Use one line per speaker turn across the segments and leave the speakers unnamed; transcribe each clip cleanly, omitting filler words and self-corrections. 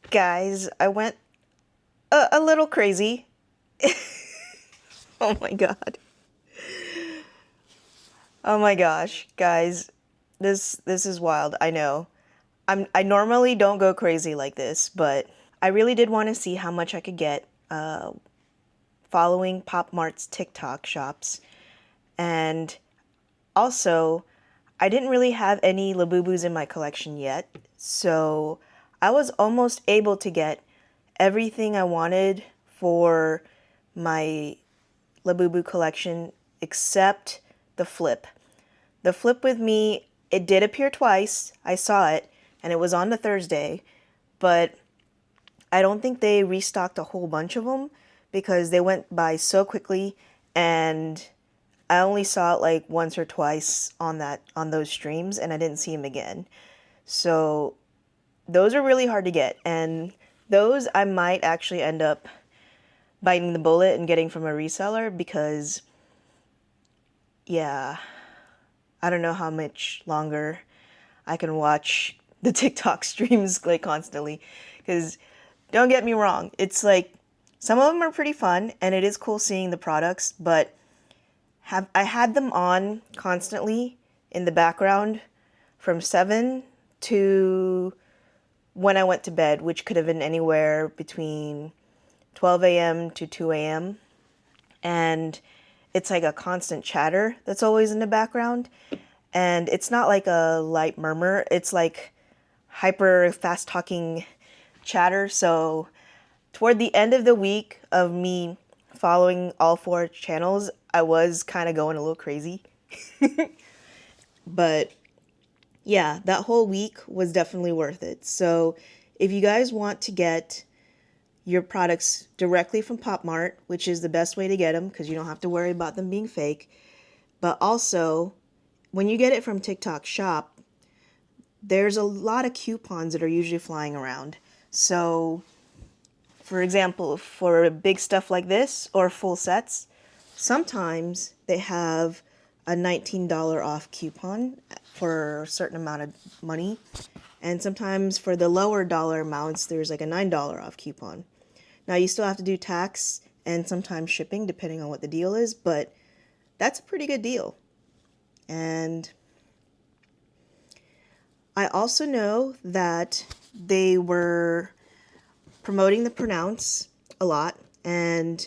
Guys, I went a little crazy. Oh my god. Oh my gosh, guys. This is wild. I know. I normally don't go crazy like this, but I really did want to see how much I could get following Pop Mart's TikTok shops. And also, I didn't really have any Labubus in my collection yet, so I was almost able to get everything I wanted for my Labubu collection except the flip. The flip with me, it did appear twice. I saw it, and it was on the Thursday, but I don't think they restocked a whole bunch of them because they went by so quickly, and I only saw it like once or twice on those streams, and I didn't see him again. So those are really hard to get, and those I might actually end up biting the bullet and getting from a reseller because, yeah, I don't know how much longer I can watch the TikTok streams like constantly. Because don't get me wrong, it's like some of them are pretty fun and it is cool seeing the products, but I had them on constantly in the background from 7 to when I went to bed, which could have been anywhere between 12 a.m. to 2 a.m. And it's like a constant chatter that's always in the background. And it's not like a light murmur, it's like hyper fast talking chatter. So toward the end of the week of me following all four channels, I was kind of going a little crazy. But yeah, that whole week was definitely worth it. So if you guys want to get your products directly from Pop Mart, which is the best way to get them because you don't have to worry about them being fake, but also when you get it from TikTok Shop, there's a lot of coupons that are usually flying around. So, for example, for big stuff like this or full sets, sometimes they have a $19 off coupon for a certain amount of money. And sometimes for the lower dollar amounts, there's like a $9 off coupon. Now, you still have to do tax and sometimes shipping, depending on what the deal is, but that's a pretty good deal. And I also know that they were promoting the Pendants a lot, and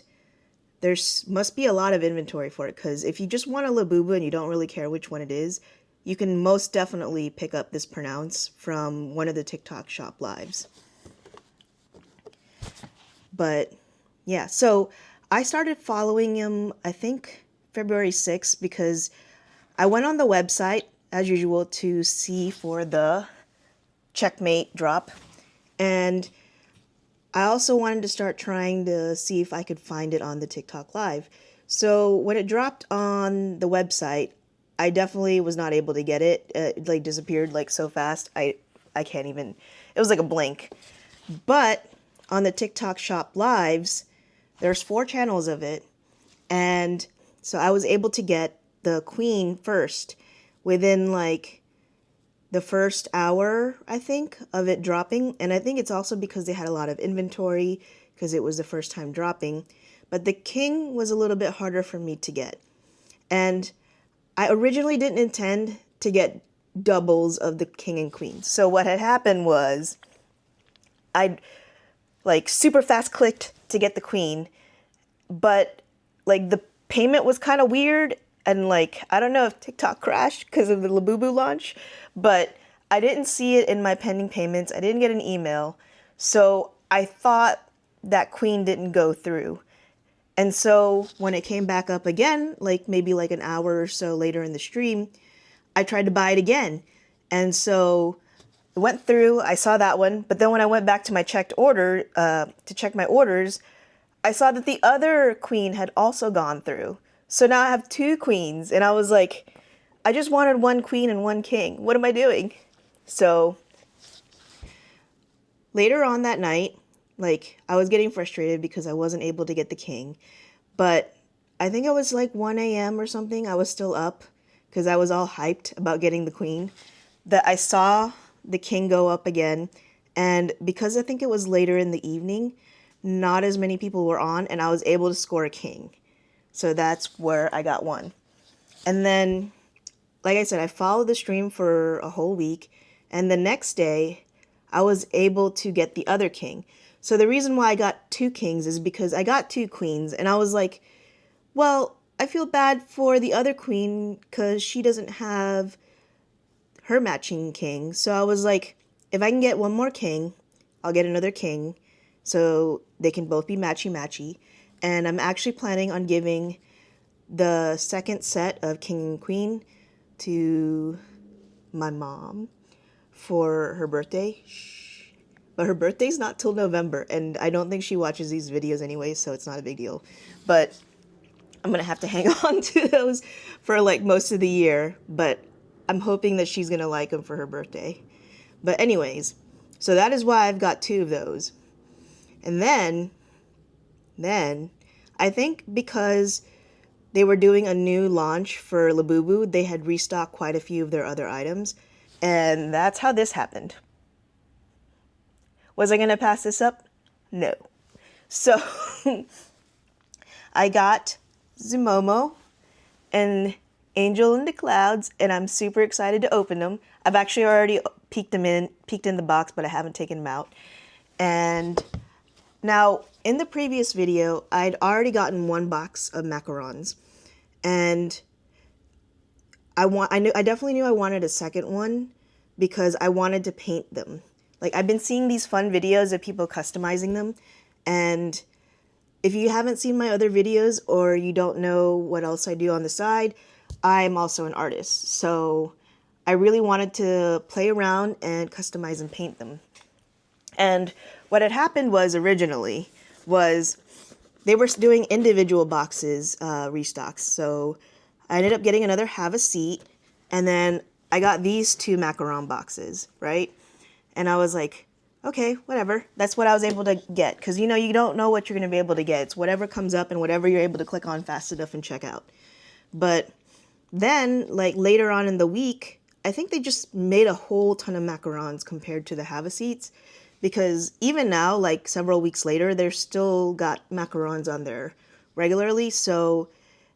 there's must be a lot of inventory for it, because if you just want a Labubu and you don't really care which one it is, you can most definitely pick up this Pendants from one of the TikTok shop lives. But yeah, so I started following him, I think February 6th, because I went on the website as usual to see for the Checkmate drop, and I also wanted to start trying to see if I could find it on the TikTok Live. So when it dropped on the website, I definitely was not able to get it. It like disappeared like so fast. I can't even. It was like a blink. But on the TikTok Shop Lives, there's 4 channels of it, and so I was able to get the Queen first within like the first hour, I think, of it dropping. And I think it's also because they had a lot of inventory because it was the first time dropping. But the King was a little bit harder for me to get. And I originally didn't intend to get doubles of the King and Queen. So what had happened was I like super fast clicked to get the Queen, but like the payment was kind of weird, and like I don't know if TikTok crashed because of the Labubu launch, but I didn't see it in my pending payments. I didn't get an email, so I thought that Queen didn't go through. And so when it came back up again, like maybe like an hour or so later in the stream, I tried to buy it again. And so it went through, I saw that one, but then when I went back to my checked order, to check my orders, I saw that the other Queen had also gone through. So now I have 2 Queens, and I was like, I just wanted 1 Queen and 1 King. What am I doing? So later on that night, like I was getting frustrated because I wasn't able to get the King, but I think it was like 1 a.m. or something. I was still up because I was all hyped about getting the Queen. That I saw the King go up again, And because I think it was later in the evening, not as many people were on, and I was able to score a king. So that's where I got one. And then, like I said, I followed the stream for a whole week, and the next day, I was able to get the other king. So the reason why I got 2 kings is because I got 2 queens, and I was like, well, I feel bad for the other queen because she doesn't have her matching king. So I was like, if I can get one more king, I'll get another king so they can both be matchy-matchy. And I'm actually planning on giving the second set of king and queen to my mom for her birthday. Shh. But her birthday's not till November, and I don't think she watches these videos anyway, so it's not a big deal. But I'm gonna have to hang on to those for like most of the year, but I'm hoping that she's gonna like them for her birthday. But anyways, so that is why I've got 2 of those. And then I think because they were doing a new launch for Labubu, they had restocked quite a few of their other items, and that's how this happened. Was I gonna pass this up? No. So I got Zimomo and Angel in the Clouds, and I'm super excited to open them. I've actually already peeked in the box, but I haven't taken them out. And now, in the previous video, I'd already gotten 1 box of macarons, and I definitely knew I wanted a second one because I wanted to paint them. Like, I've been seeing these fun videos of people customizing them, and if you haven't seen my other videos or you don't know what else I do on the side, I'm also an artist. So I really wanted to play around and customize and paint them. And what had happened was originally was they were doing individual boxes restocks. So I ended up getting another Have a Seat, and then I got these 2 macaron boxes, right? And I was like, okay, whatever. That's what I was able to get. Because, you know, you don't know what you're going to be able to get. It's whatever comes up and whatever you're able to click on fast enough and check out. But then, like, later on in the week, I think they just made a whole ton of macarons compared to the Have-A-Seats. Because even now, like, several weeks later, they're still got macarons on there regularly. So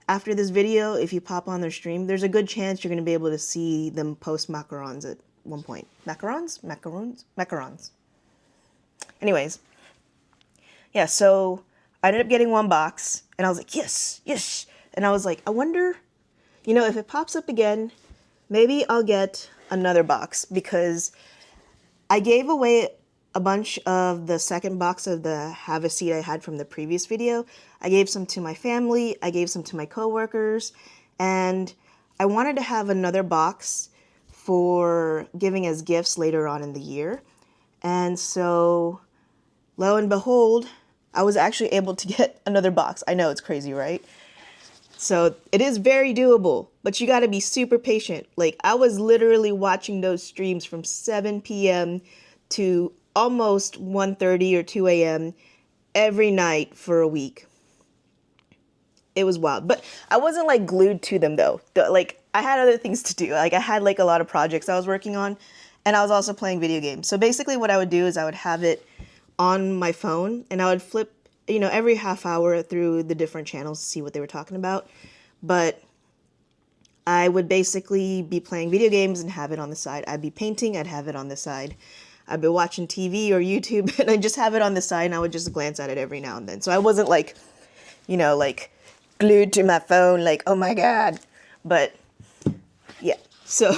after this video, if you pop on their stream, there's a good chance you're going to be able to see them post macarons at one point. Macarons? Macarons. Anyways, yeah, so I ended up getting 1 box, and I was like, yes, yes. And I was like, I wonder, you know, if it pops up again, maybe I'll get another box, because I gave away a bunch of the second box of the Have a Seat I had from the previous video. I gave some to my family, I gave some to my coworkers, and I wanted to have another box for giving as gifts later on in the year. And so, lo and behold, I was actually able to get another box. I know, it's crazy, right? So it is very doable, but you gotta be super patient. Like, I was literally watching those streams from 7 p.m. to almost 1:30 or 2 a.m. every night for a week. It was wild, but I wasn't like glued to them though. Like, I had other things to do. Like, I had like a lot of projects I was working on, and I was also playing video games. So basically what I would do is I would have it on my phone, and I would flip, you know, every half hour through the different channels to see what they were talking about. But I would basically be playing video games and have it on the side. I'd be painting, I'd have it on the side. I'd be watching TV or YouTube, and I'd just have it on the side, and I would just glance at it every now and then. So I wasn't like, you know, like glued to my phone, like, oh my God. But yeah, so,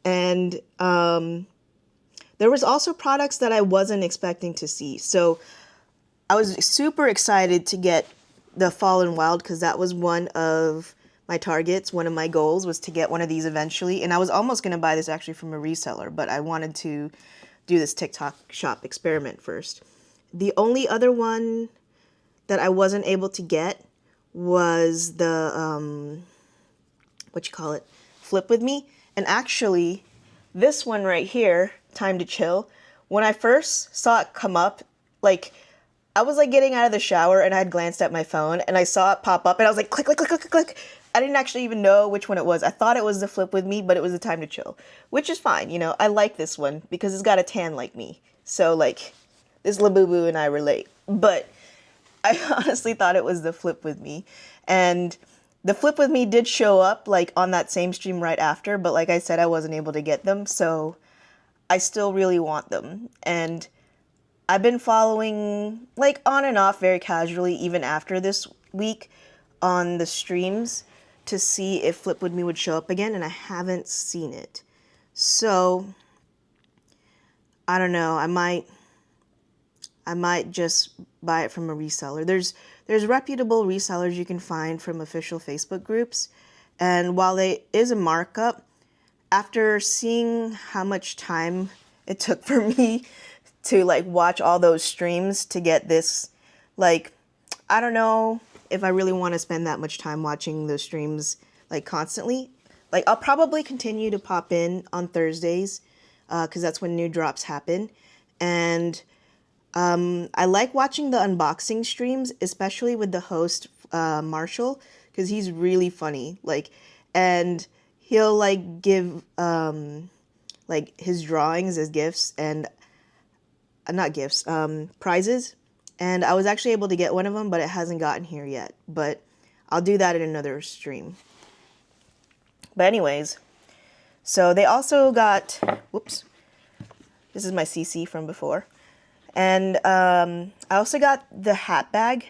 and there was also products that I wasn't expecting to see. So I was super excited to get the Fallen Wild, because that was one of my targets. One of my goals was to get one of these eventually. And I was almost going to buy this actually from a reseller, but I wanted to do this TikTok shop experiment first. The only other one that I wasn't able to get was the, Flip With Me. And actually, this one right here, Time to Chill, when I first saw it come up, like, I was like getting out of the shower and I had glanced at my phone and I saw it pop up and I was like, click, click, click, click, click, click. I didn't actually even know which one it was. I thought it was the Flip With Me, but it was the Time to Chill, which is fine. You know, I like this one because it's got a tan like me. So, like, this Labubu and I relate. But I honestly thought it was the Flip With Me. And the Flip With Me did show up, like, on that same stream right after. But like I said, I wasn't able to get them. So I still really want them. And I've been following, like, on and off very casually, even after this week on the streams to see if Flip With Me would show up again, and I haven't seen it. So, I don't know, I might just buy it from a reseller. There's reputable resellers you can find from official Facebook groups, and while there is a markup, after seeing how much time it took for me to, like, watch all those streams to get this, like, I don't know if I really want to spend that much time watching those streams, like, constantly. Like, I'll probably continue to pop in on Thursdays, because that's when new drops happen. And I like watching the unboxing streams, especially with the host, Marshall, because he's really funny. Like, and he'll, like, give, like, his drawings as gifts, and, not gifts, prizes. And I was actually able to get one of them, but it hasn't gotten here yet. But I'll do that in another stream. But anyways, so they also got, whoops, this is my CC from before. And I also got the hat bag,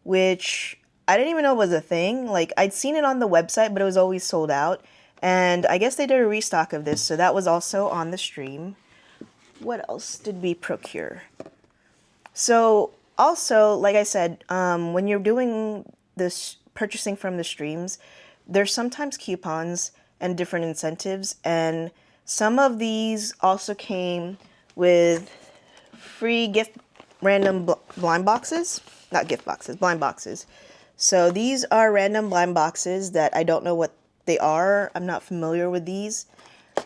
which I didn't even know was a thing. Like, I'd seen it on the website, but it was always sold out. And I guess they did a restock of this, so that was also on the stream. What else did we procure? So, also, like I said, when you're doing this purchasing from the streams, there's sometimes coupons and different incentives, and some of these also came with free gift random blind boxes. Not gift boxes, blind boxes. So these are random blind boxes that I don't know what they are. I'm not familiar with these,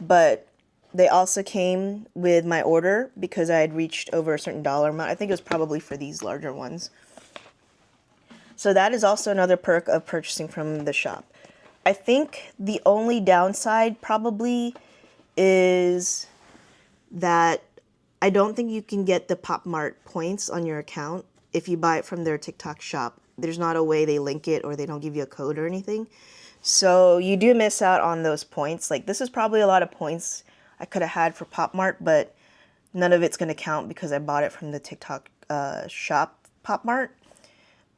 but they also came with my order because I had reached over a certain dollar amount. I think it was probably for these larger ones. So that is also another perk of purchasing from the shop. I think the only downside probably is that I don't think you can get the Pop Mart points on your account if you buy it from their TikTok shop. There's not a way they link it, or they don't give you a code or anything. So you do miss out on those points. Like, this is probably a lot of points I could have had for Pop Mart, but none of it's going to count because I bought it from the TikTok shop, Pop Mart.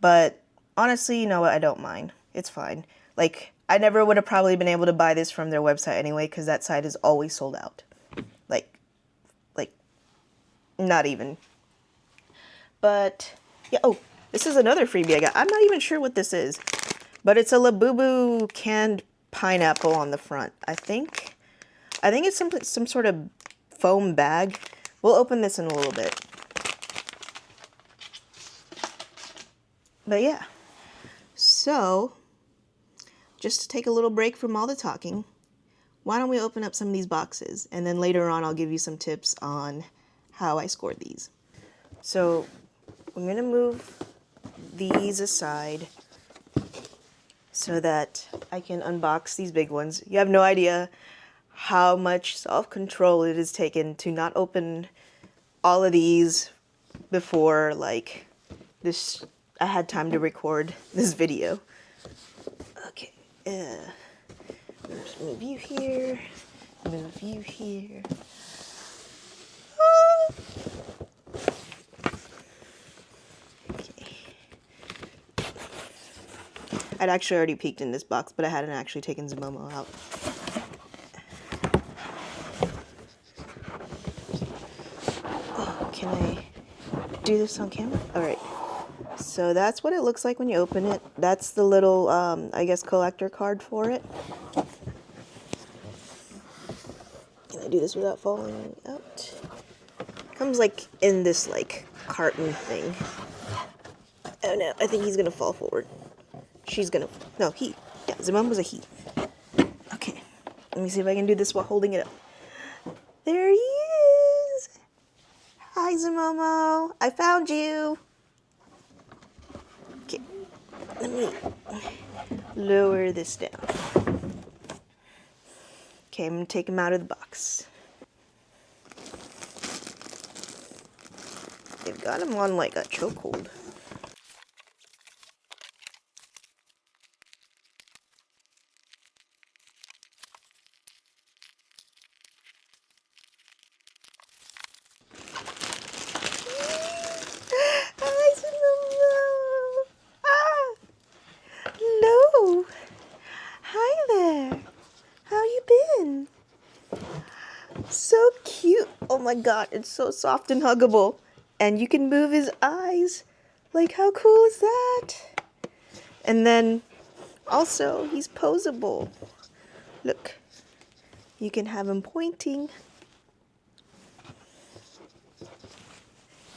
But honestly, you know what? I don't mind. It's fine. Like, I never would have probably been able to buy this from their website anyway, because that site is always sold out. Like, not even. But, yeah, oh, this is another freebie I got. I'm not even sure what this is, but it's a Labubu canned pineapple on the front, I think. I think it's some sort of foam bag. We'll open this in a little bit. But yeah. So, just to take a little break from all the talking, why don't we open up some of these boxes? And then later on, I'll give you some tips on how I scored these. So, I'm going to move these aside so that I can unbox these big ones. You have no idea how much self-control it has taken to not open all of these before, like, this, I had time to record this video. Okay, just move you here, move you here. Okay. I'd actually already peeked in this box, but I hadn't actually taken Zimomo out. Oh, can I do this on camera? All right. So that's what it looks like when you open it. That's the little, I guess, collector card for it. Can I do this without falling out? Comes, like, in this, like, carton thing. Oh no, I think he's gonna fall forward. She's gonna, no, he. Yeah, Zimomo was a he. Okay, let me see if I can do this while holding it up. There he is! Hi, Zimomo, I found you! Okay, let me lower this down. Okay, I'm gonna take him out of the box. They've got him on like a chokehold. Hi, Zimomo. Ah, hello. Hi there. How you been? So cute. Oh my god, it's so soft and huggable. And you can move his eyes. Like, how cool is that? And then, also, he's posable. Look, you can have him pointing.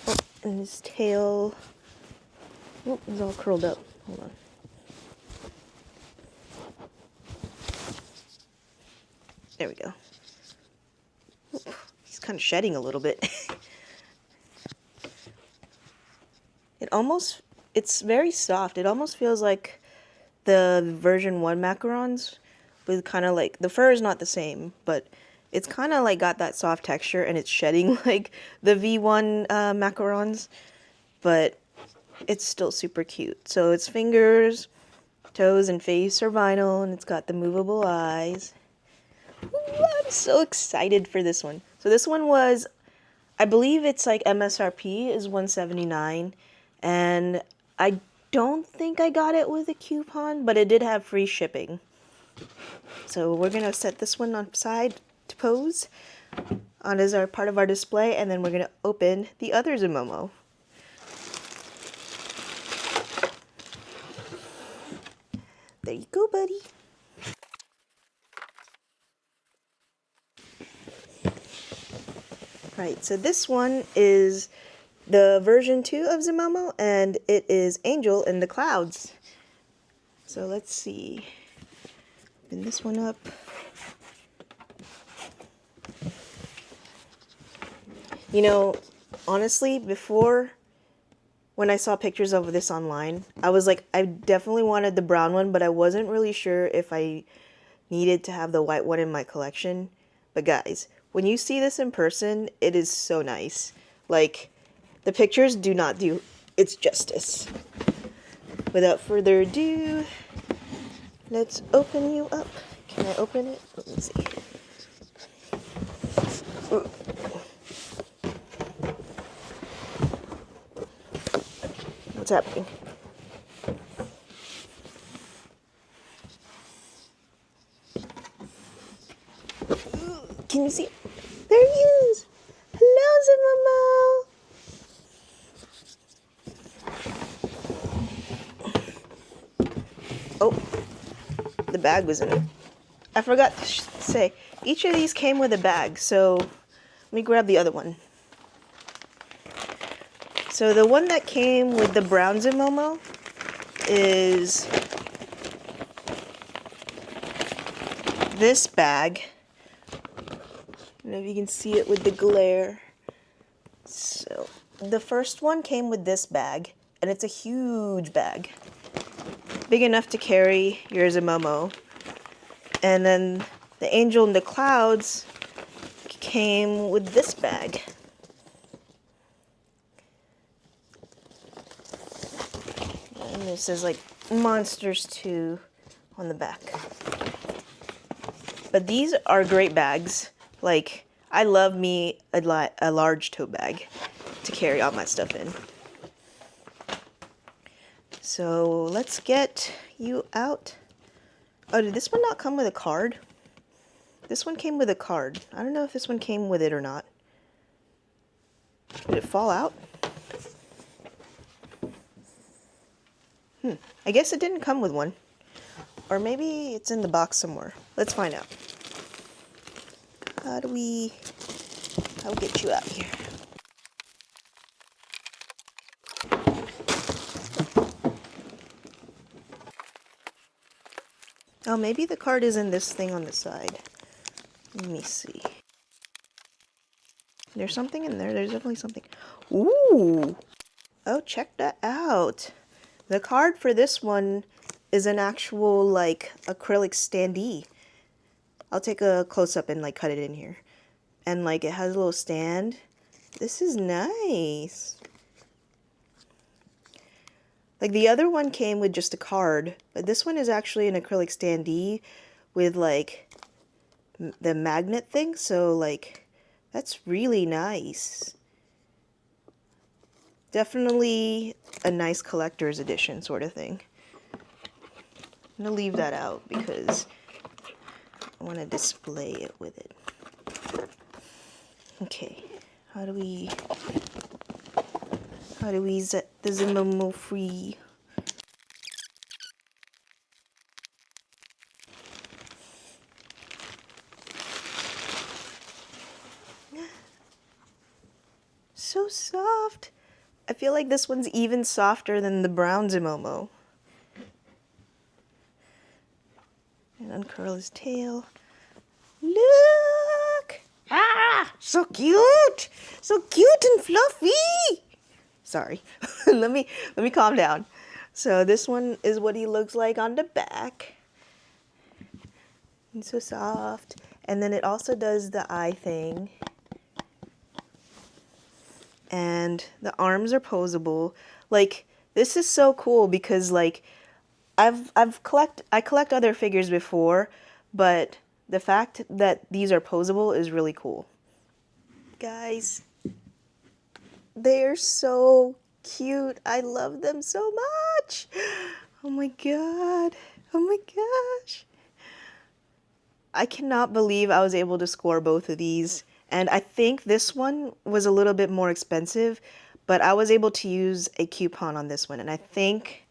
Oh, and his tail. Oh, he's all curled up. Hold on. There we go. Oh, he's kind of shedding a little bit. It's very soft. It almost feels like the version 1 macarons with kind of like, the fur is not the same, but it's kind of like got that soft texture and it's shedding like the V1 macarons, but it's still super cute. So its fingers, toes, and face are vinyl, and it's got the movable eyes. Ooh, I'm so excited for this one. So this one was, I believe it's like MSRP is $179, and I don't think I got it with a coupon, but it did have free shipping. So we're gonna set this one on side to pose on as our part of our display, and then we're gonna open the other Zimomo. There you go, buddy. Right, so this one is the version 2 of Zimomo, and it is Angel in the Clouds. So let's see. Open this one up. You know, honestly, before, when I saw pictures of this online, I was like, I definitely wanted the brown one, but I wasn't really sure if I needed to have the white one in my collection. But guys, when you see this in person, it is so nice. Like, the pictures do not do its justice. Without further ado, let's open you up. Can I open it? Let me see. Ooh. What's happening? Can you see? There he is! Hello, Zimomo! Oh, the bag was in it. I forgot to say, each of these came with a bag, so let me grab the other one. So the one that came with the brown Zimomo is this bag. I don't know if you can see it with the glare. So the first one came with this bag, and it's a huge bag. Big enough to carry your Zimomo. And then the Angel in the Clouds came with this bag. And this says like Monsters 2 on the back. But these are great bags. Like, I love me a large tote bag to carry all my stuff in. So let's get you out. Oh, did this one not come with a card? This one came with a card. I don't know if this one came with it or not. Did it fall out? I guess it didn't come with one. Or maybe it's in the box somewhere. Let's find out. I'll get you out here. Oh, maybe the card is in this thing on the side. Let me see. There's something in there. There's definitely something. Ooh! Oh, check that out. The card for this one is an actual like acrylic standee. I'll take a close-up and like cut it in here. And like it has a little stand. This is nice. Like the other one came with just a card, but this one is actually an acrylic standee with like the magnet thing, so like that's really nice. Definitely a nice collector's edition sort of thing. I'm gonna leave that out because I want to display it with it. Okay, how do we set the Zimomo free? So soft. I feel like this one's even softer than the brown Zimomo. And uncurl his tail. Look! Ah! So cute! So cute and fluffy! Sorry. let me calm down. So this one is what he looks like on the back. He's so soft. And then it also does the eye thing. And the arms are posable. Like, this is so cool because like I collect other figures before, but the fact that these are posable is really cool. Guys, they're so cute. I love them so much. Oh my god. Oh my gosh. I cannot believe I was able to score both of these. And I think this one was a little bit more expensive, but I was able to use a coupon on this one. And I think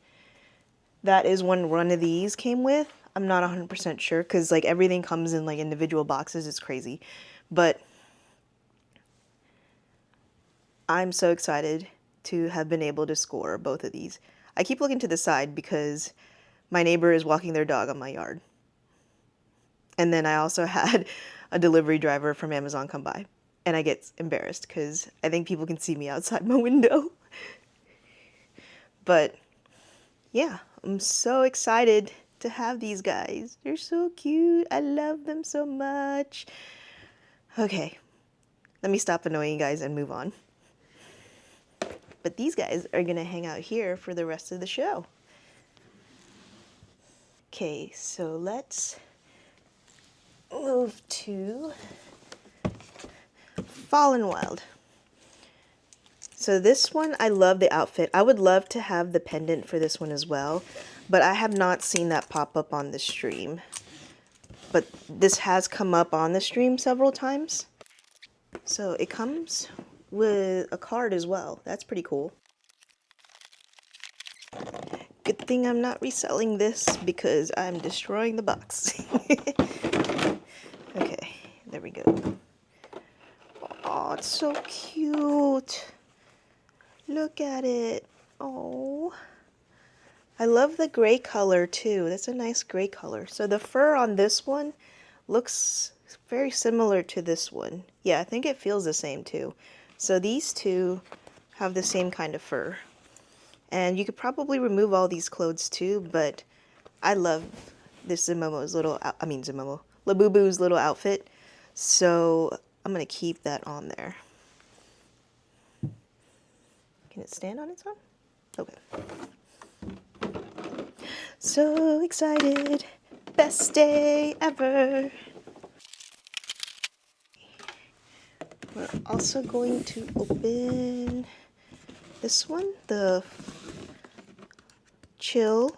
that is when one of these came with. I'm not 100% sure because like everything comes in like individual boxes. It's crazy. But I'm so excited to have been able to score both of these. I keep looking to the side because my neighbor is walking their dog on my yard. And then I also had a delivery driver from Amazon come by. And I get embarrassed because I think people can see me outside my window. But yeah, I'm so excited to have these guys. They're so cute. I love them so much. Okay, let me stop annoying you guys and move on. But these guys are going to hang out here for the rest of the show. Okay, so let's move to Fallen Wild. So this one, I love the outfit. I would love to have the pendant for this one as well, but I have not seen that pop up on the stream. But this has come up on the stream several times. So it comes with a card as well. That's pretty cool. Good thing I'm not reselling this because I'm destroying the box. Okay, there we go. Oh, it's so cute. Look at it. Oh. I love the gray color too. That's a nice gray color. So the fur on this one looks very similar to this one. Yeah, I think it feels the same too. So these two have the same kind of fur. And you could probably remove all these clothes too, but I love this Labubu's little outfit. So I'm going to keep that on there. Can it stand on its own? Okay. So excited. Best day ever. We're also going to open this one, the Chill.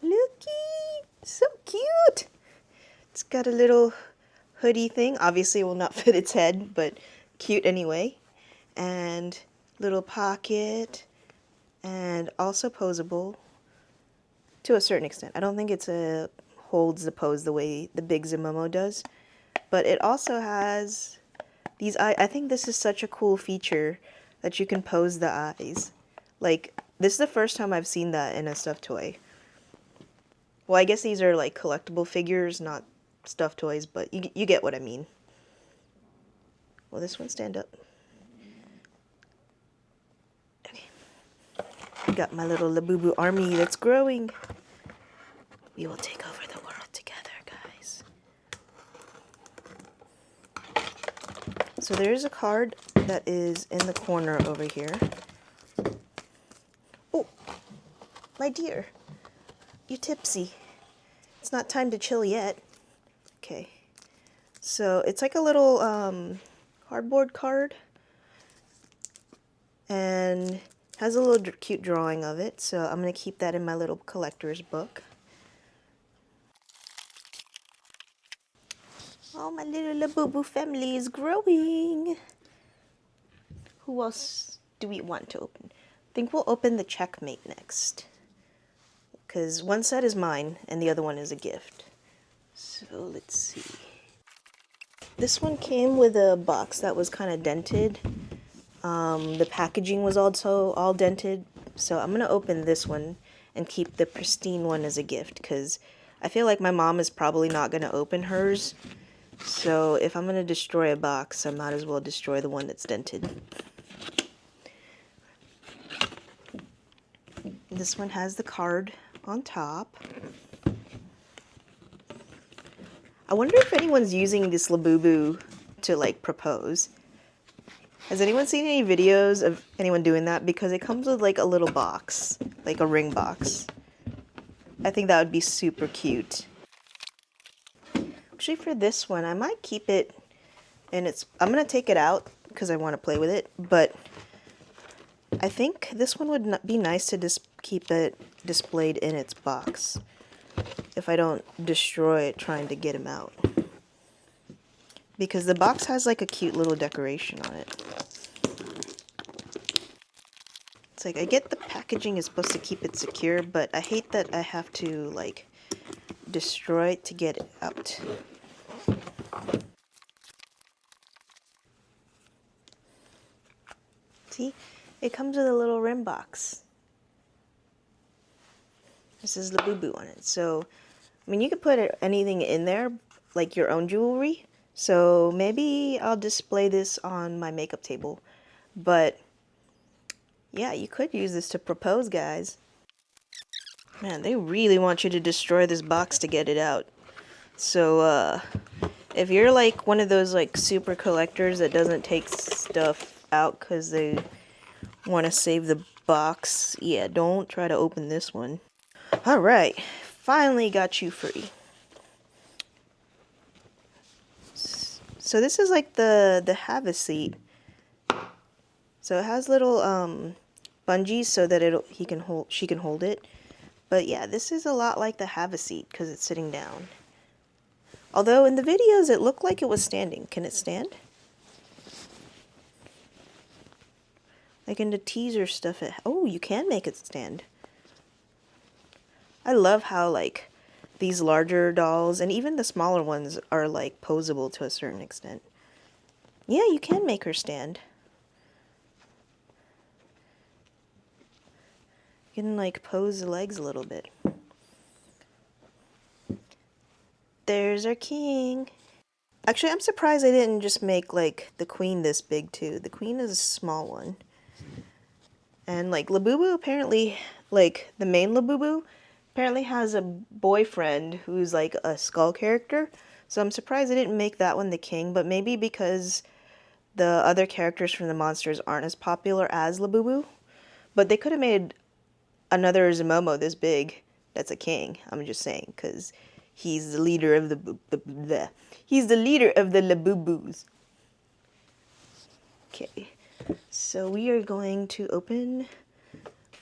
Looky! So cute! It's got a little hoodie thing. Obviously it will not fit its head, but cute anyway. And little pocket. And also posable to a certain extent. I don't think it's holds the pose the way the big Zimomo does. But it also has these eyes. I think this is such a cool feature that you can pose the eyes. Like, this is the first time I've seen that in a stuffed toy. Well, I guess these are like collectible figures, not stuffed toys, but you get what I mean. will this one stand up? Okay. Got my little Labubu army that's growing. We will take over the world together, guys. So there's a card that is in the corner over here. Oh, my dear, you tipsy. It's not time to chill yet. Okay, so it's like a little cardboard card, and has a little cute drawing of it, so I'm going to keep that in my little collector's book. Oh, my little Labubu family is growing. Who else do we want to open? I think we'll open the Checkmate next, because one set is mine and the other one is a gift. So let's see. This one came with a box that was kind of dented. The packaging was also all dented, so I'm gonna open this one and keep the pristine one as a gift, because I feel like my mom is probably not gonna open hers. So if I'm gonna destroy a box, I might as well destroy the one that's dented. This one has the card on top. I wonder if anyone's using this Labubu to like propose. Has anyone seen any videos of anyone doing that? Because it comes with like a little box, like a ring box. I think that would be super cute. Actually, for this one, I might keep it, and I'm gonna take it out because I want to play with it, but I think this one would be nice to just keep it displayed in its box if I don't destroy it trying to get him out. Because the box has like a cute little decoration on it. It's like, I get the packaging is supposed to keep it secure, but I hate that I have to like destroy it to get it out. See, it comes with a little rim box. This is Labubu on it. So, I mean, you could put anything in there, like your own jewelry. So maybe I'll display this on my makeup table. But yeah, you could use this to propose, guys. Man, they really want you to destroy this box to get it out. So, if you're like one of those like super collectors that doesn't take stuff out because they want to save the box, yeah, don't try to open this one. Alright, finally got you free. So this is like the have a seat. So it has little bungees so that she can hold it. But yeah, this is a lot like the have a seat because it's sitting down. Although in the videos it looked like it was standing. Can it stand? Like in the teaser stuff, oh, you can make it stand. I love how like these larger dolls and even the smaller ones are like posable to a certain extent. Yeah, you can make her stand. You can like pose the legs a little bit. There's our king. Actually, I'm surprised I didn't just make like the queen this big too. The queen is a small one. And like Labubu apparently, like the main Labubu apparently has a boyfriend who's like a skull character. So I'm surprised I didn't make that one the king, but maybe because the other characters from the monsters aren't as popular as Labubu. But they could have made another Zimomo this big that's a king. I'm just saying, because he's the leader of he's the leader of the Labubus. Okay, so we are going to open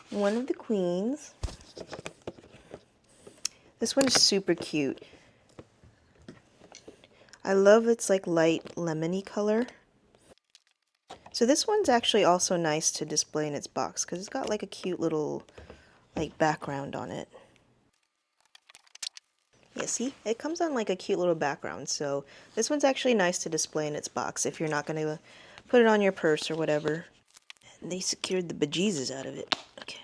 one of the queens. This one's super cute. I love its like light lemony color. So this one's actually also nice to display in its box because it's got like a cute little like background on it. Yeah, see? It comes on like a cute little background, so this one's actually nice to display in its box if you're not going to put it on your purse or whatever. And they secured the bejesus out of it. Okay.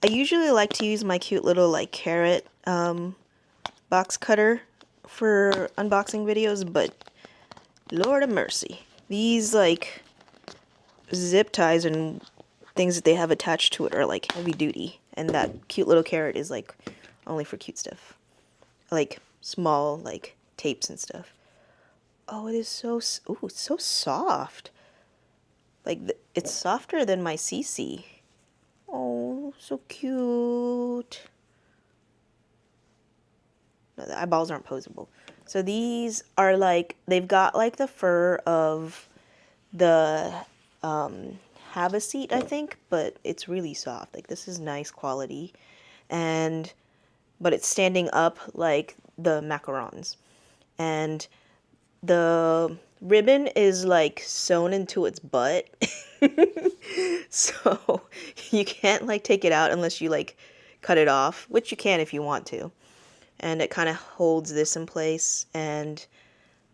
I usually like to use my cute little like carrot box cutter for unboxing videos, but Lord of mercy. These, like, zip ties and things that they have attached to it are, like, heavy duty. And that cute little carrot is, like, only for cute stuff. Like, small, like, tapes and stuff. Oh, it is so... Ooh, it's so soft. Like, it's softer than my CC. Oh, so cute. No, the eyeballs aren't posable. So these are like, they've got like the fur of the have a seat, I think, but it's really soft. Like, this is nice quality. And, but it's standing up like the macarons. And the ribbon is like sewn into its butt. So you can't like take it out unless you like cut it off, which you can if you want to. And it kind of holds this in place. And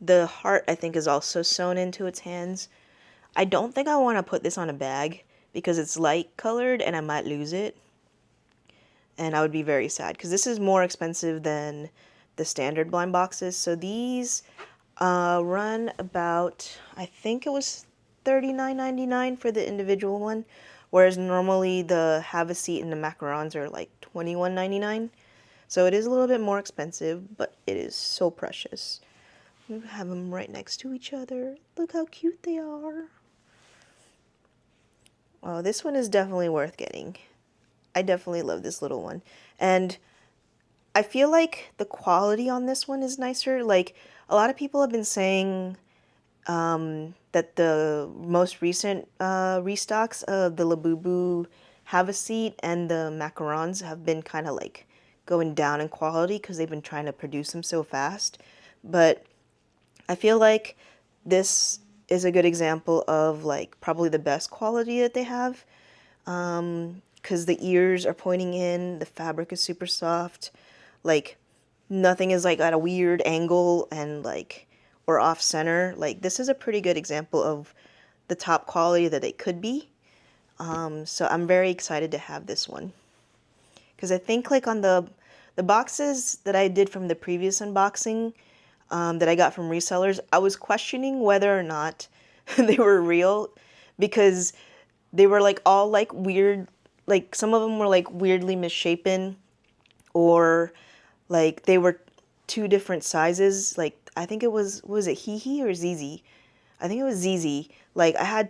the heart, I think, is also sewn into its hands. I don't think I want to put this on a bag because it's light colored and I might lose it. And I would be very sad because this is more expensive than the standard blind boxes. So these run about, I think it was $39.99 for the individual one, whereas normally the have a seat and the macarons are like $21.99. So it is a little bit more expensive, but it is so precious. We have them right next to each other. Look how cute they are. Oh, this one is definitely worth getting. I definitely love this little one. And I feel like the quality on this one is nicer. Like, a lot of people have been saying that the most recent restocks of the Labubu have a seat and the macarons have been kind of like going down in quality because they've been trying to produce them so fast. But I feel like this is a good example of like probably the best quality that they have, because the ears are pointing in, the fabric is super soft, like nothing is like at a weird angle and like or off center. Like, this is a pretty good example of the top quality that it could be. So I'm very excited to have this one, because I think like on the boxes that I did from the previous unboxing, that I got from resellers, I was questioning whether or not they were real, because they were like all like weird, like some of them were like weirdly misshapen, or like they were two different sizes. Like, I think it was it Hee or ZZ? I think it was ZZ. Like, I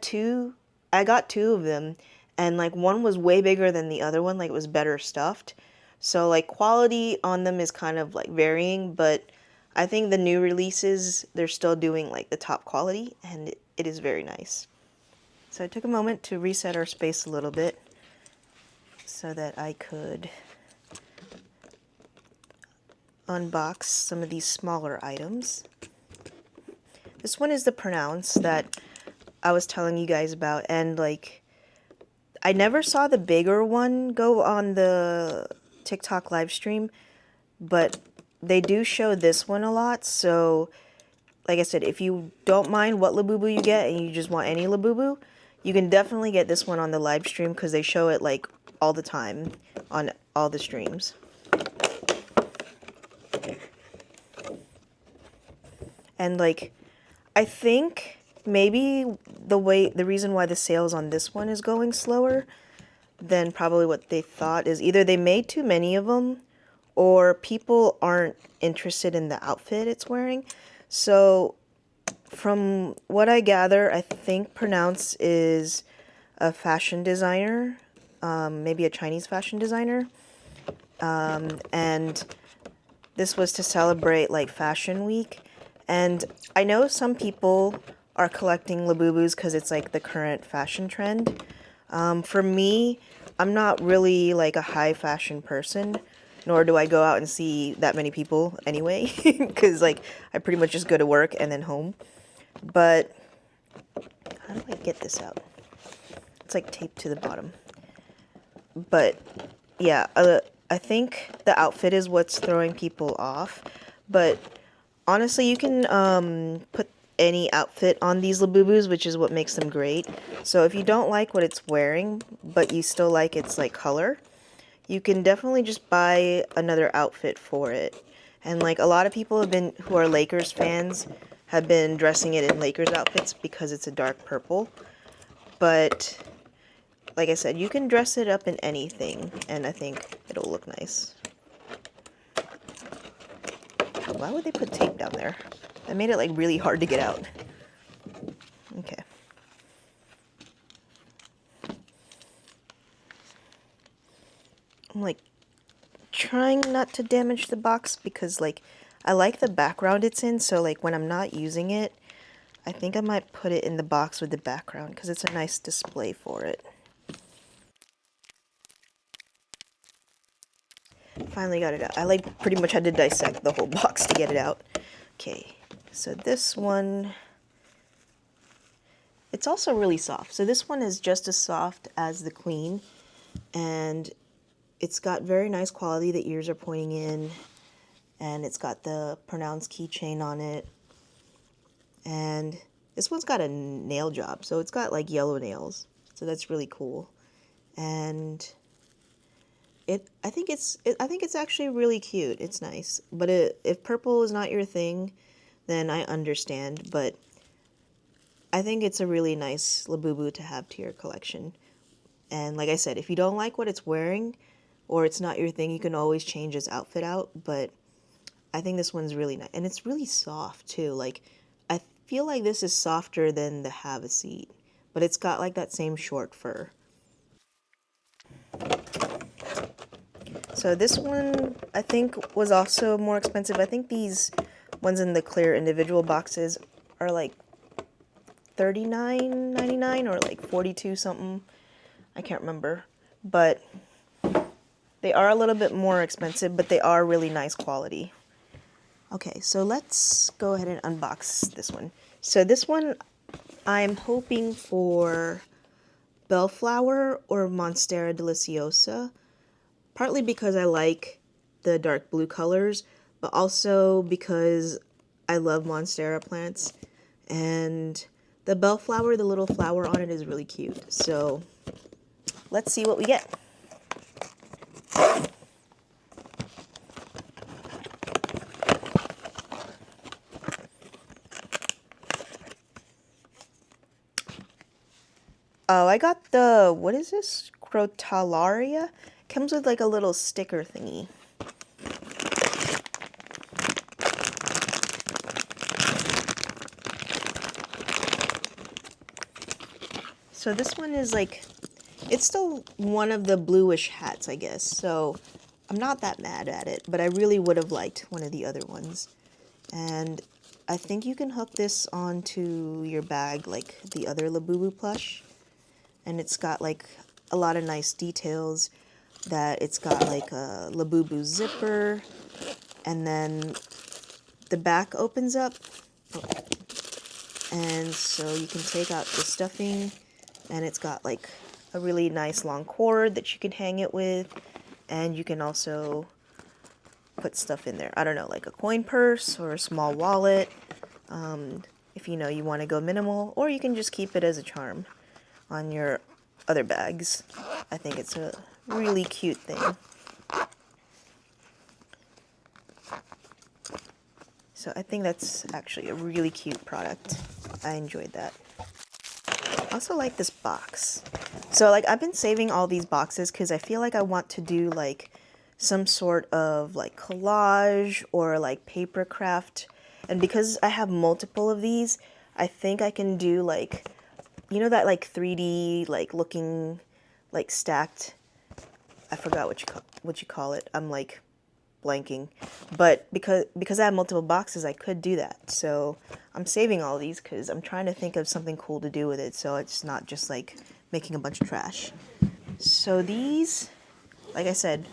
got two of them, and like one was way bigger than the other one, like it was better stuffed. So like quality on them is kind of like varying, but I think the new releases, they're still doing like the top quality, and it is very nice. So I took a moment to reset our space a little bit so that I could unbox some of these smaller items. This one is the Pendants that I was telling you guys about, and like I never saw the bigger one go on the TikTok live stream, but they do show this one a lot. So like I said, if you don't mind what Labubu you get and you just want any Labubu, you can definitely get this one on the live stream because they show it like all the time on all the streams. And like, I think maybe the reason why the sales on this one is going slower than probably what they thought is either they made too many of them, or people aren't interested in the outfit it's wearing. So from what I gather, I think Pendants is a fashion designer, maybe a Chinese fashion designer, and this was to celebrate like Fashion Week. And I know some people are collecting Labubus because it's like the current fashion trend. For me, I'm not really like a high fashion person, nor do I go out and see that many people anyway, because like I pretty much just go to work and then home. But how do I get this out? It's like taped to the bottom. But yeah, I think the outfit is what's throwing people off. But honestly, you can put any outfit on these Labubus, which is what makes them great. So if you don't like what it's wearing, but you still like its like color, you can definitely just buy another outfit for it. And like a lot of people have been, who are Lakers fans, have been dressing it in Lakers outfits because it's a dark purple. But like I said, you can dress it up in anything, and I think it'll look nice. Why would they put tape down there? That made it like really hard to get out. Okay. I'm like trying not to damage the box because like I like the background it's in, so like when I'm not using it, I think I might put it in the box with the background because it's a nice display for it. Finally got it out. I like pretty much had to dissect the whole box to get it out. Okay, so this one, it's also really soft. So this one is just as soft as the Queen, and it's got very nice quality. The ears are pointing in, and it's got the pronounced keychain on it. And this one's got a nail job, so it's got like yellow nails. So that's really cool. And I think it's actually really cute. It's nice. But if purple is not your thing, then I understand, but I think it's a really nice Labubu to have to your collection. And like I said, if you don't like what it's wearing or it's not your thing, you can always change its outfit out, but I think this one's really nice. And it's really soft too. Like I feel like this is softer than the Have a Seat, but it's got like that same short fur. So this one I think was also more expensive. I think these ones in the clear individual boxes are like $39.99 or like 42 something. I can't remember, but they are a little bit more expensive, but they are really nice quality. Okay, so let's go ahead and unbox this one. So this one, I'm hoping for Bellflower or Monstera Deliciosa, partly because I like the dark blue colors, but also because I love Monstera plants, and the Bellflower, the little flower on it, is really cute. So let's see what we get. Oh, I got the, what is this? Crotalaria? Comes with like a little sticker thingy. So this one is like, it's still one of the bluish hats, I guess. So I'm not that mad at it, but I really would have liked one of the other ones. And I think you can hook this onto your bag like the other Labubu plush. And it's got like a lot of nice details, that it's got like a Labubu zipper, and then the back opens up, and so you can take out the stuffing, and it's got like a really nice long cord that you can hang it with, and you can also put stuff in there. I don't know, like a coin purse or a small wallet, if you know you want to go minimal, or you can just keep it as a charm on your other bags. I think it's a really cute thing. So I think that's actually a really cute product. I enjoyed that. I also like this box. So like I've been saving all these boxes because I feel like I want to do like some sort of like collage or like paper craft. And because I have multiple of these, I think I can do like, you know, that like 3D like looking like stacked, I forgot what you call it. I'm like blanking. But because I have multiple boxes, I could do that. So I'm saving all these because I'm trying to think of something cool to do with it, so it's not just like making a bunch of trash. So these, like I said,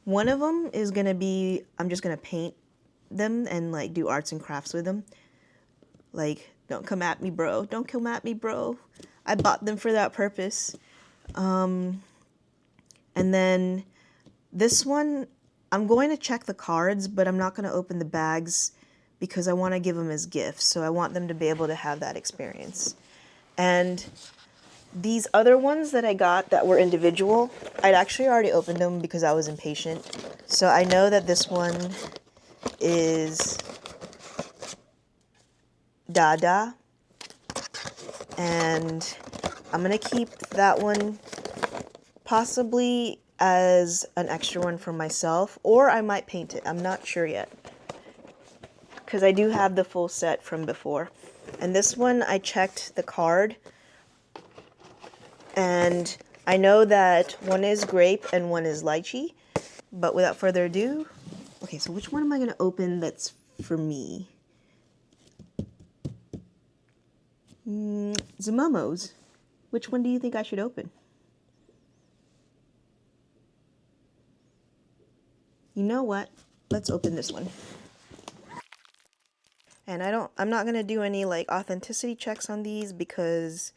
one of them is gonna be, I'm just gonna paint them and like do arts and crafts with them. Like, don't come at me, bro. Don't come at me, bro. I bought them for that purpose. And then this one, I'm going to check the cards, but I'm not going to open the bags because I want to give them as gifts. So I want them to be able to have that experience. And these other ones that I got that were individual, I'd actually already opened them because I was impatient. So I know that this one is Dada. And I'm gonna keep that one possibly as an extra one for myself, or I might paint it. I'm not sure yet, because I do have the full set from before. And this one, I checked the card, and I know that one is grape and one is lychee. But without further ado, okay, so which one am I going to open that's for me? Zimomo's. Which one do you think I should open? You know what? Let's open this one. And I'm not going to do any like authenticity checks on these because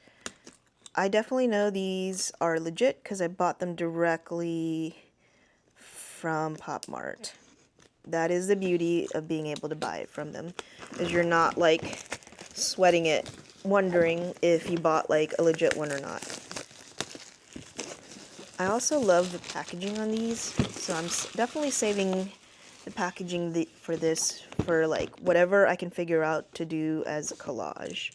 I definitely know these are legit because I bought them directly from Pop Mart. That is the beauty of being able to buy it from them, is you're not like sweating it, wondering if you bought like a legit one or not. I also love the packaging on these, so I'm definitely saving the packaging for this for like whatever I can figure out to do as a collage.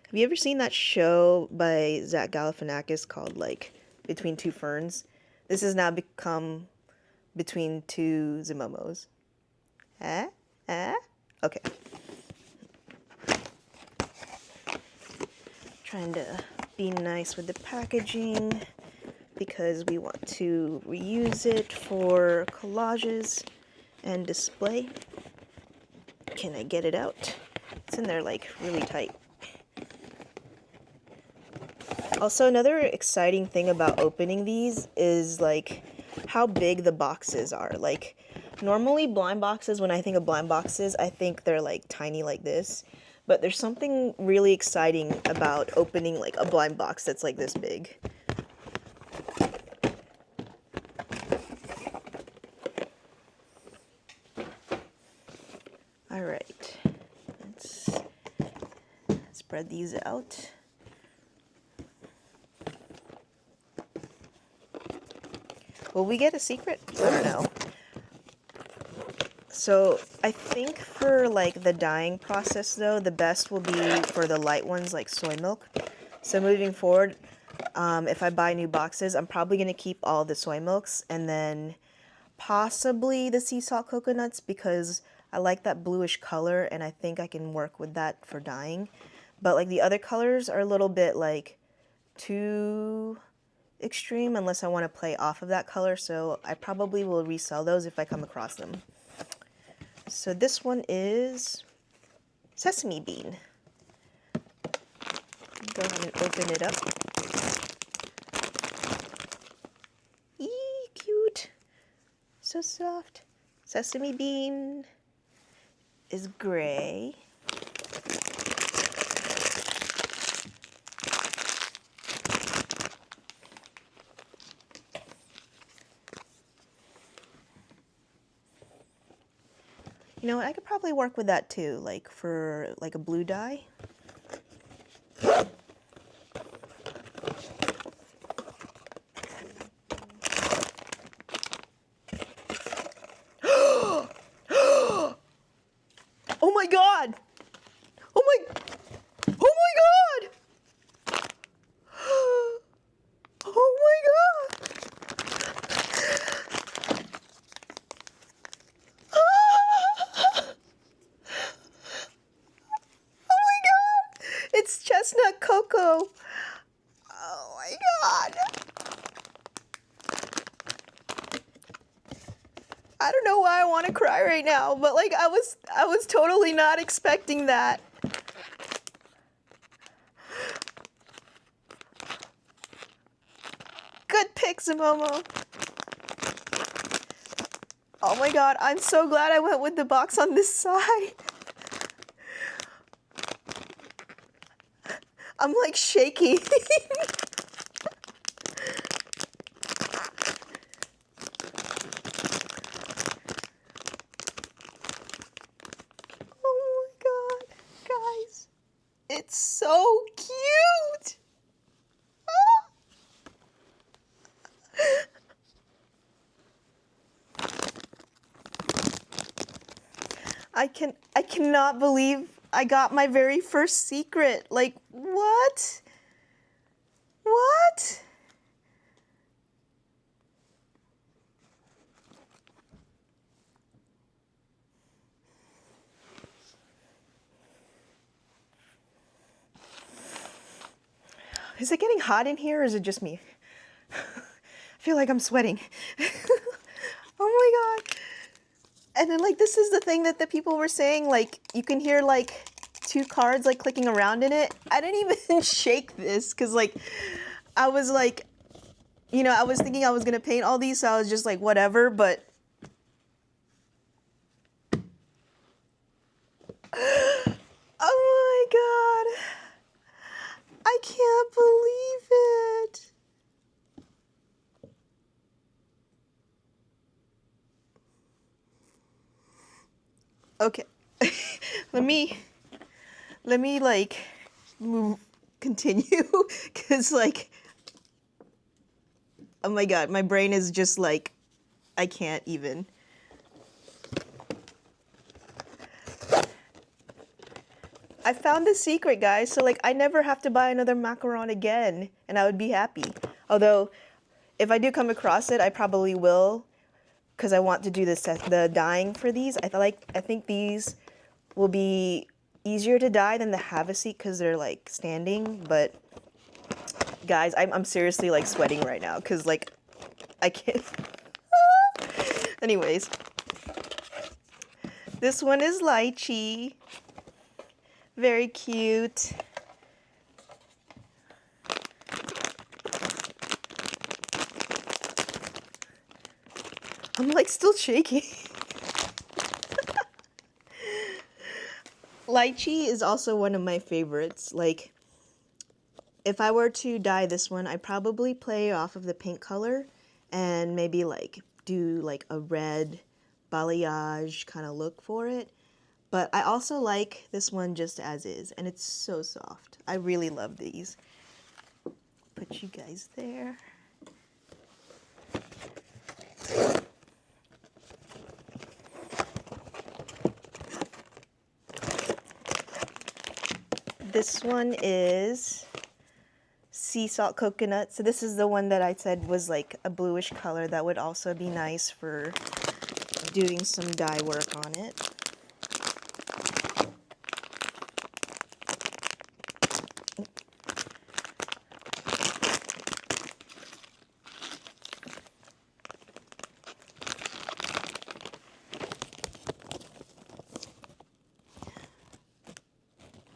Have you ever seen that show by Zach Galifianakis called like Between Two Ferns? This has now become Between Two Zimomos. Okay. Trying to be nice with the packaging because we want to reuse it for collages and display. Can I get it out? It's in there like really tight. Also, another exciting thing about opening these is like how big the boxes are. Like normally blind boxes, when I think of blind boxes, I think they're like tiny like this. But there's something really exciting about opening like a blind box that's like this big. All right, let's spread these out. Will we get a secret? I don't know. So I think for like the dyeing process though, the best will be for the light ones like soy milk. So moving forward, if I buy new boxes, I'm probably going to keep all the soy milks and then possibly the sea salt coconuts because I like that bluish color and I think I can work with that for dyeing. But like the other colors are a little bit like too extreme unless I want to play off of that color, so I probably will resell those if I come across them. So this one is sesame bean. Go ahead and open it up. Eee, cute. So soft. Sesame bean is gray. You know what, I could probably work with that too, like for like a blue dye. Oh my god! Oh my god! Oh my god! Oh my god! It's chestnut cocoa. Oh my god! I don't know why I want to cry right now, but like I was totally not expecting that. Good pick, Zimomo. Oh my god, I'm so glad I went with the box on this side. I'm like shaking. Oh my god, guys. It's so cute. Ah. I cannot believe I got my very first secret. Like, what? What? Is it getting hot in here or is it just me? I feel like I'm sweating. Oh my god. And then like this is the thing that the people were saying, like you can hear like two cards like clicking around in it. I didn't even shake this because like I was like, you know, I was thinking I was gonna paint all these, so I was just like whatever, but oh my god. I can't believe it. Okay. let me like continue cuz like oh my god, my brain is just like I can't even. I found the secret, guys, so like I never have to buy another macaron again and I would be happy. Although if I do come across it, I probably will because I want to do the dyeing for these. I think these will be easier to dye than the Havaseek because they're like standing, but guys, I'm seriously like sweating right now because like I can't. Anyways, this one is lychee. Very cute. I'm like still shaking. Lychee is also one of my favorites. Like, if I were to dye this one, I'd probably play off of the pink color and maybe like do like a red balayage kind of look for it. But I also like this one just as is, and it's so soft. I really love these. Put you guys there. This one is sea salt coconut. So this is the one that I said was like a bluish color that would also be nice for doing some dye work on it.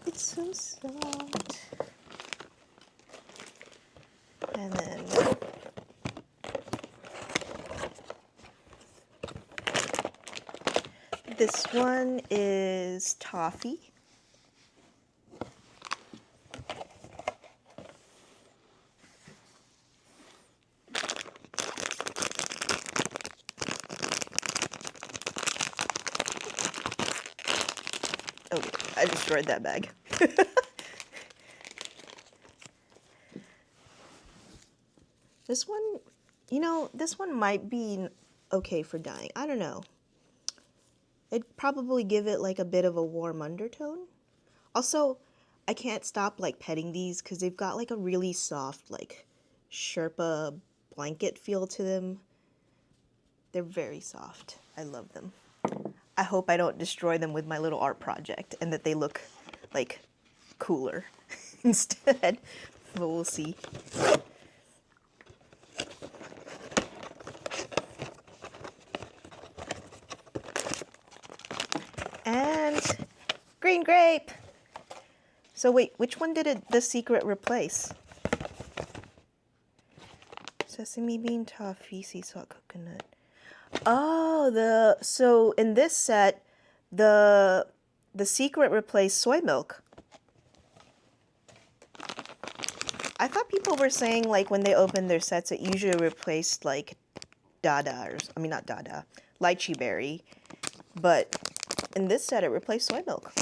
It's so soft. And then this one is toffee. Okay, I destroyed that bag. This one, you know, this one might be okay for dyeing. I don't know. It'd probably give it like a bit of a warm undertone. Also, I can't stop like petting these because they've got like a really soft like Sherpa blanket feel to them. They're very soft. I love them. I hope I don't destroy them with my little art project and that they look like cooler instead. But we'll see. And green grape. So wait, which one did the secret replace? Sesame bean, toffee, sea salt, coconut. Oh, so in this set, the secret replaced soy milk. I thought people were saying like when they opened their sets, it usually replaced like dada, or I mean not dada, lychee berry, but in this set it replaced soy milk.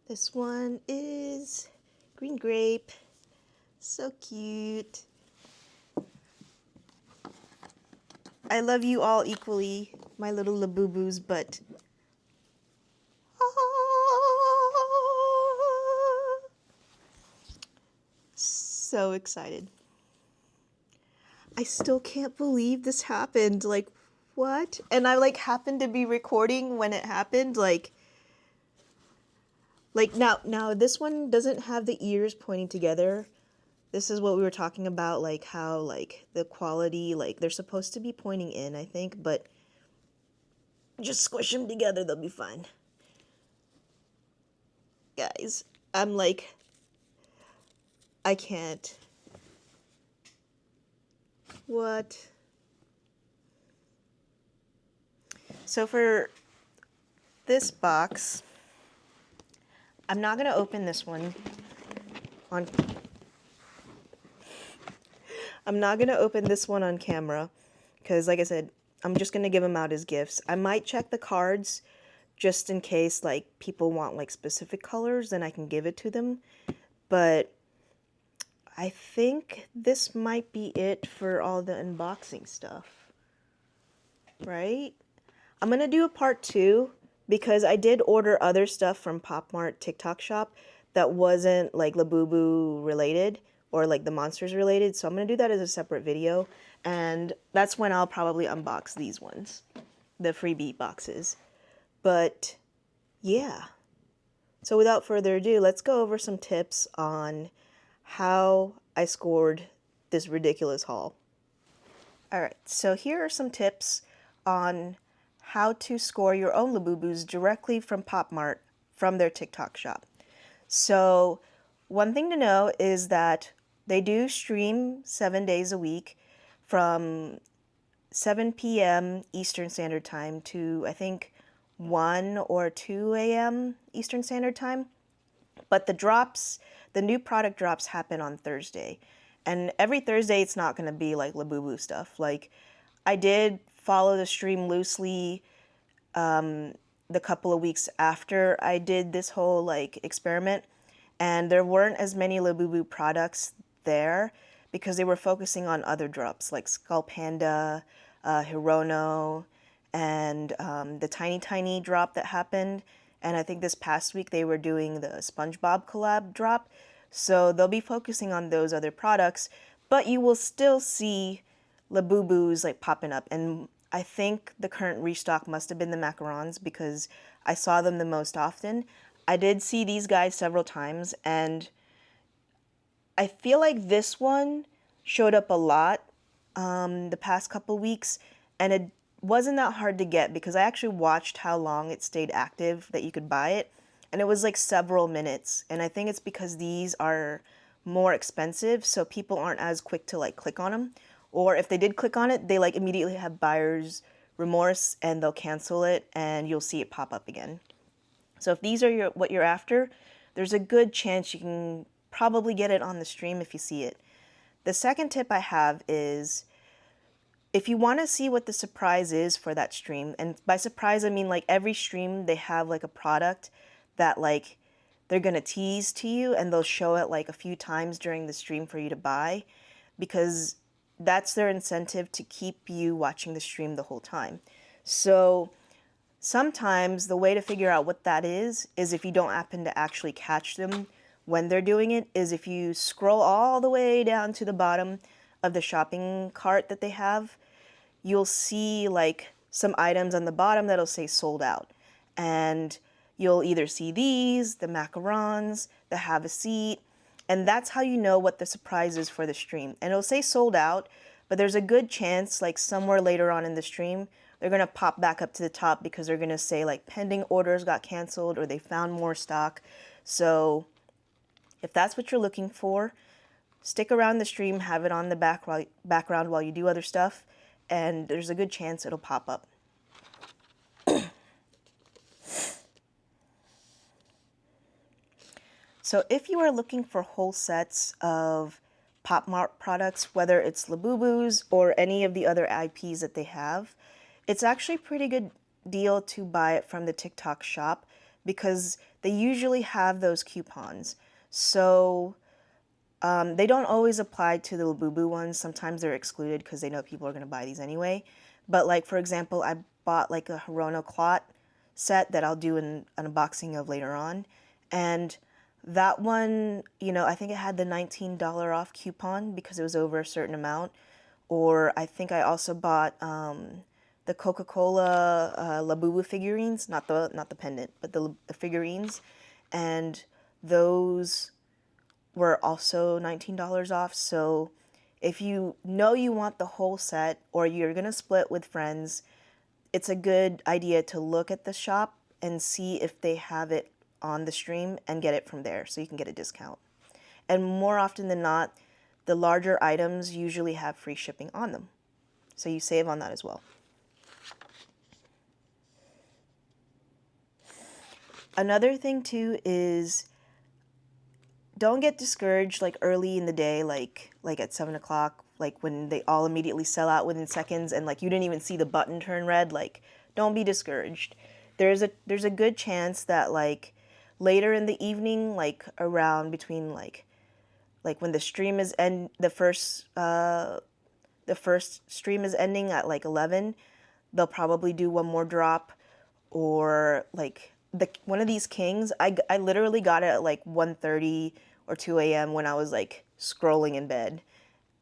This one is green grape. So cute. I love you all equally, my little Labubus, but... So excited. I still can't believe this happened. Like, what? And I, like, happened to be recording when it happened. Like now this one doesn't have the ears pointing together. This is what we were talking about, like, how, like, the quality, like, they're supposed to be pointing in, I think, but just squish them together, they'll be fine. Guys, I'm like, I can't. What? So for this box, I'm not going to open this one on... I'm not going to open this one on camera because, like I said, I'm just going to give them out as gifts. I might check the cards just in case, like, people want, like, specific colors, then I can give it to them. But I think this might be it for all the unboxing stuff, right? I'm going to do a part 2 because I did order other stuff from Pop Mart TikTok shop that wasn't, like, Labubu related or, like, the monsters related. So I'm going to do that as a separate video. And that's when I'll probably unbox these ones, the freebie boxes. But yeah. So without further ado, let's go over some tips on how I scored this ridiculous haul. Alright, so here are some tips on how to score your own Labubus directly from Pop Mart from their TikTok shop. So one thing to know is that they do stream 7 days a week from 7 p.m. Eastern Standard Time to, I think, 1 or 2 a.m. Eastern Standard Time. But the drops, the new product drops happen on Thursday. And every Thursday it's not going to be like Labubu stuff. Like, I did follow the stream loosely the couple of weeks after I did this whole, like, experiment. And there weren't as many Labubu products there because they were focusing on other drops like Skull Panda, Hirono, and the Tiny Tiny drop that happened. And I think this past week they were doing the SpongeBob collab drop. So they'll be focusing on those other products, but you will still see Labubus, like, popping up. And I think the current restock must have been the Macarons because I saw them the most often. I did see these guys several times, and I feel like this one showed up a lot the past couple weeks, and it wasn't that hard to get because I actually watched how long it stayed active that you could buy it, and it was like several minutes. And I think it's because these are more expensive, so people aren't as quick to, like, click on them. Or if they did click on it, they, like, immediately have buyer's remorse and they'll cancel it and you'll see it pop up again. So if these are what you're after, there's a good chance you can probably get it on the stream if you see it. The second tip I have is if you want to see what the surprise is for that stream, and by surprise I mean, like, every stream they have, like, a product that, like, they're going to tease to you and they'll show it, like, a few times during the stream for you to buy because that's their incentive to keep you watching the stream the whole time. So sometimes the way to figure out what that is if you don't happen to actually catch them when they're doing it, is if you scroll all the way down to the bottom of the shopping cart that they have, you'll see, like, some items on the bottom that'll say sold out. And you'll either see these, the macarons, the have a seat, and that's how you know what the surprise is for the stream. And it'll say sold out, but there's a good chance, like, somewhere later on in the stream, they're going to pop back up to the top because they're going to say, like, pending orders got canceled or they found more stock. So if that's what you're looking for, stick around the stream, have it on the background while you do other stuff, and there's a good chance it'll pop up. So if you are looking for whole sets of Pop Mart products, whether it's Labubus or any of the other IPs that they have, it's actually a pretty good deal to buy it from the TikTok shop because they usually have those coupons. So They don't always apply to the Labubu ones. Sometimes they're excluded because they know people are going to buy these anyway. But like, for example, I bought like a Hirono clot set that I'll do an unboxing of later on. And that one, you know, I think it had the $19 off coupon because it was over a certain amount. Or I think I also bought the Coca-Cola Labubu figurines, not the pendant, but the figurines. And those were also $19 off. So if you know you want the whole set or you're going to split with friends, it's a good idea to look at the shop and see if they have it on the stream and get it from there so you can get a discount. And more often than not, the larger items usually have free shipping on them. So you save on that as well. Another thing too is don't get discouraged like early in the day, like at 7 o'clock, like when they all immediately sell out within seconds and like you didn't even see the button turn red. Like, don't be discouraged. There's a good chance that like later in the evening, like around between like when the stream is the first stream is ending at like 11, they'll probably do one more drop. Or like one of these kings, I literally got it at like 1:30 or 2 a.m. when I was like scrolling in bed.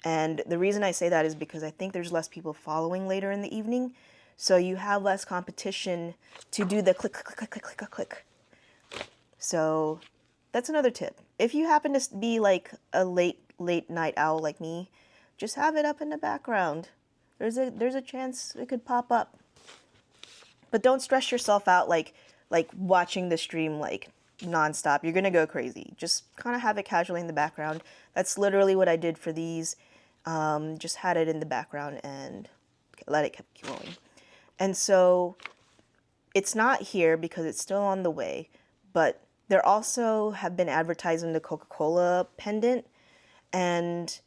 And the reason I say that is because I think there's less people following later in the evening. So you have less competition to do the click, click, click, click, click, click, click. So that's another tip. If you happen to be like a late night owl like me, just have it up in the background. There's a chance it could pop up. But don't stress yourself out like watching the stream like nonstop. You're gonna go crazy. Just kind of have it casually in the background. That's literally what I did for these. Just had it in the background and let it keep going. And so it's not here because it's still on the way, but there also have been advertising the Coca-Cola pendant, and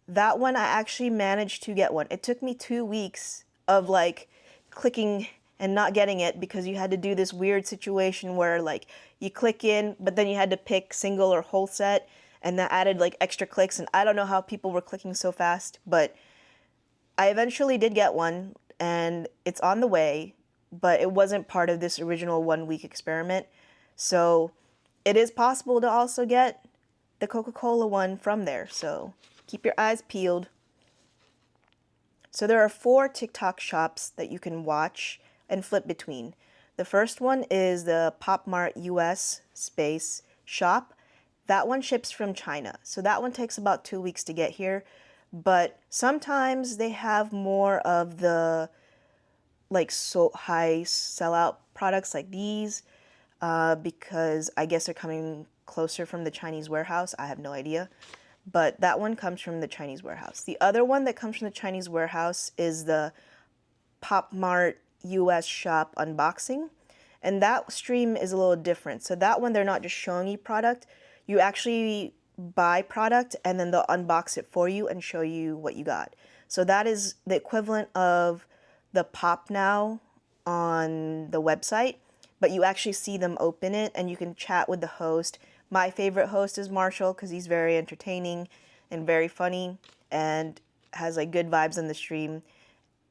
that one I actually managed to get one. It took me 2 weeks of like clicking and not getting it because you had to do this weird situation where like you click in, but then you had to pick single or whole set, and that added like extra clicks, and I don't know how people were clicking so fast, but I eventually did get one and it's on the way, but it wasn't part of this original 1 week experiment. So it is possible to also get the Coca-Cola one from there. So keep your eyes peeled. So there are 4 TikTok shops that you can watch and flip between. The first one is the Pop Mart US space shop. That one ships from China. So that one takes about 2 weeks to get here. But sometimes they have more of the like so high sellout products like these because I guess they're coming closer from the Chinese warehouse. I have no idea. But that one comes from the Chinese warehouse. The other one that comes from the Chinese warehouse is the Pop Mart US shop unboxing. And that stream is a little different. So that one, they're not just showing you product. You actually buy product and then they'll unbox it for you and show you what you got. So that is the equivalent of the Pop Now on the website, but you actually see them open it and you can chat with the host. My favorite host is Marshall because he's very entertaining and very funny and has like good vibes on the stream.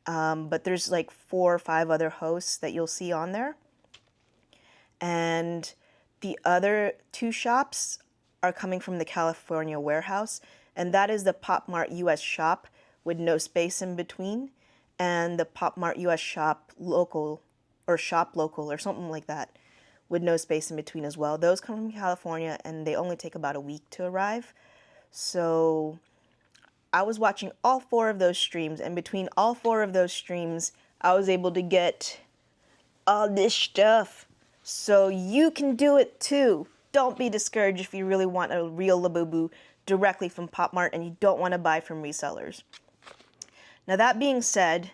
But there's like 4 or 5 other hosts that you'll see on there. And the other 2 shops are coming from the California warehouse, and that is the Pop Mart US shop with no space in between, and the Pop Mart US shop local or shop local or something like that with no space in between as well. Those come from California and they only take about a week to arrive. So I was watching all 4 of those streams, and between all 4 of those streams, I was able to get all this stuff. So you can do it too. Don't be discouraged if you really want a real Labubu directly from Pop Mart and you don't want to buy from resellers. Now that being said,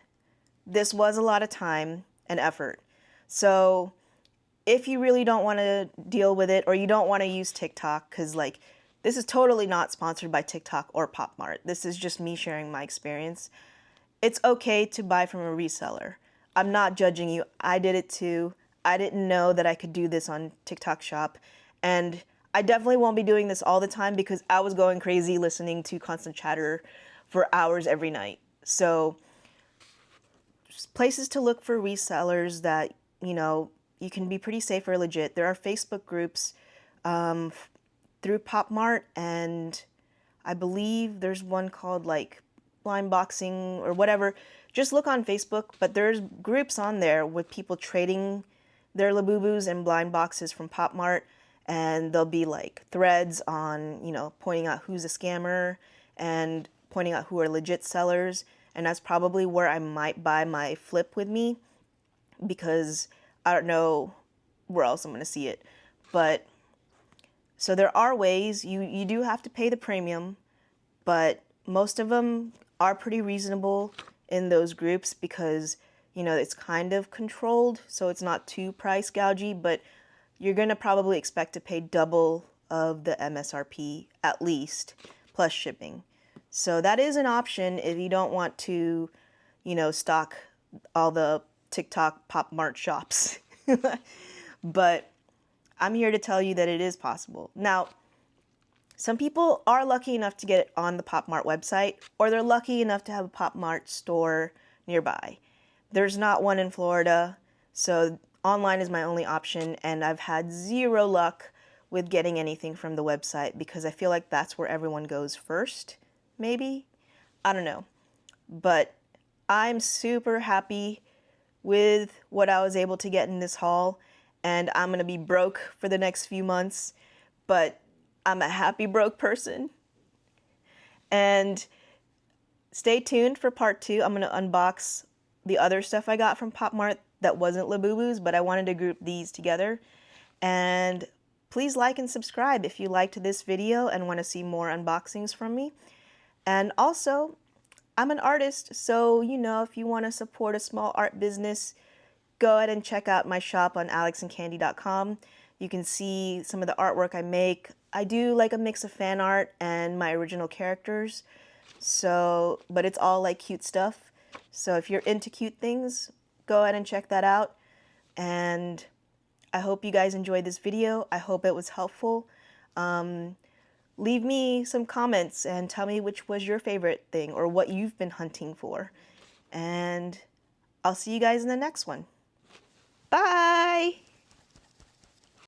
this was a lot of time and effort. So if you really don't want to deal with it or you don't want to use TikTok, because like this is totally not sponsored by TikTok or Pop Mart. This is just me sharing my experience. It's okay to buy from a reseller. I'm not judging you. I did it too. I didn't know that I could do this on TikTok Shop, and I definitely won't be doing this all the time because I was going crazy listening to constant chatter for hours every night. So places to look for resellers that, you know, you can be pretty safe or legit. There are Facebook groups through Pop Mart, and I believe there's one called like blind boxing or whatever. Just look on Facebook, but there's groups on there with people trading their Labubus and blind boxes from Pop Mart, and there'll be like threads on, you know, pointing out who's a scammer and pointing out who are legit sellers, and that's probably where I might buy my flip with me because I don't know where else I'm going to see it. But so there are ways. You do have to pay the premium, but most of them are pretty reasonable in those groups because, you know, it's kind of controlled, so it's not too price gougy, but you're going to probably expect to pay double of the MSRP at least, plus shipping. So that is an option if you don't want to, you know, stock all the TikTok Pop Mart shops. But I'm here to tell you that it is possible. Now, some people are lucky enough to get it on the Pop Mart website, or they're lucky enough to have a Pop Mart store nearby. There's not one in Florida, so online is my only option, and I've had zero luck with getting anything from the website because I feel like that's where everyone goes first, maybe? I don't know. But I'm super happy with what I was able to get in this haul, and I'm going to be broke for the next few months, but I'm a happy broke person. And stay tuned for part 2. I'm going to unbox the other stuff I got from Pop Mart that wasn't Labubus, but I wanted to group these together. And please like and subscribe if you liked this video and want to see more unboxings from me. And also, I'm an artist, so, you know, if you want to support a small art business, go ahead and check out my shop on alexandcandy.com. You can see some of the artwork I make. I do like a mix of fan art and my original characters, so, but it's all like cute stuff. So if you're into cute things, go ahead and check that out. And I hope you guys enjoyed this video. I hope it was helpful. Leave me some comments and tell me which was your favorite thing or what you've been hunting for. And I'll see you guys in the next one. Bye!